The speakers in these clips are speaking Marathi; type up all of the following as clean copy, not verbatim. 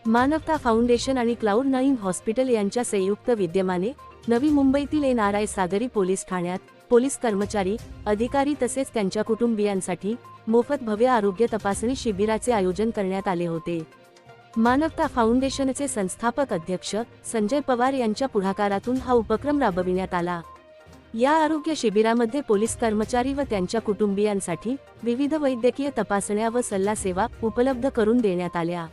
मानवता फाउंडेशन आणि क्लाउड9 हॉस्पिटल यांच्या संयुक्त विद्यमाने नवी मुंबईतील NRI सागरी पोलीस ठाण्यात पोलीस कर्मचारी, अधिकारी तसेच त्यांच्या कुटुंबियांसाठी मोफत भव्य आरोग्य तपासणी शिबिराचे आयोजन करण्यात आले होते। मानवता फाउंडेशनचे संस्थापक अध्यक्ष संजय पवार यांच्या पुढाकारातून हा उपक्रम राबविण्यात आला। या आरोग्य शिबिरामध्ये पोलीस कर्मचारी व त्यांच्या कुटुंबियांसाठी विविध वैद्यकीय तपासण्या व सल्ला सेवा उपलब्ध करून देण्यात आल्या।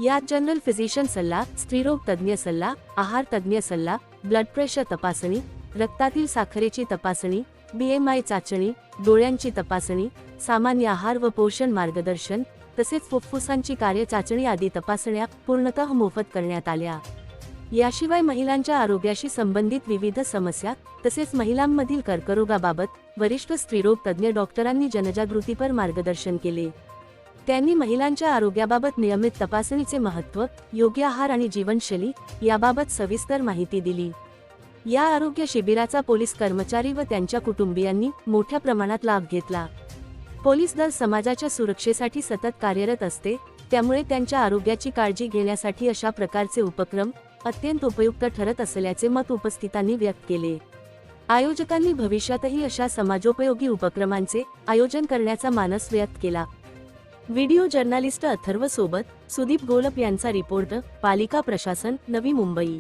यात जनरल फिजिशियन सल्ला, स्त्रीरोग तज्ज्ञ सल्ला, आहार तज्ज्ञ सल्ला, ब्लड प्रेशर तपासणी, रक्तातील साखरेची तपासणी, BMI चाचणी, डोळ्यांची तपासणी, सामान्य आहार व पोषण मार्गदर्शन तसेच फुफ्फुसांची कार्य चाचणी आदी तपासण्या पूर्णतः मोफत करण्यात आल्या। याशिवाय महिलांच्या आरोग्याशी संबंधित विविध समस्या तसेच महिलांमधील कर्करोगाबाबत वरिष्ठ स्त्रीरोग तज्ज्ञ डॉक्टरांनी जनजागृतीपर मार्गदर्शन केले। त्यांनी महिलांच्या आरोग्याबाबत नियमित तपासणीचे महत्त्व, योग्य आहार आणि जीवनशैली याबाबत सविस्तर माहिती दिली। या आरोग्य शिबिराचा पोलीस कर्मचारी व त्यांच्या कुटुंबियांनी मोठ्या प्रमाणात लाभ घेतला। पोलीस दल समाजाच्या सुरक्षेसाठी सतत कार्यरत असते, त्यामुळे त्यांच्या आरोग्याची काळजी घेण्यासाठी अशा प्रकारचे उपक्रम अत्यंत उपयुक्त ठरत असल्याचे मत उपस्थितांनी व्यक्त केले। आयोजकांनी भविष्यातही अशा समाजोपयोगी उपक्रमांचे आयोजन करण्याचा मानस व्यक्त केला। व्हिडिओ जर्नलिस्ट अथर्व सोबत सुदीप गोलप यांचा रिपोर्ट, पालिका प्रशासन, नवी मुंबई।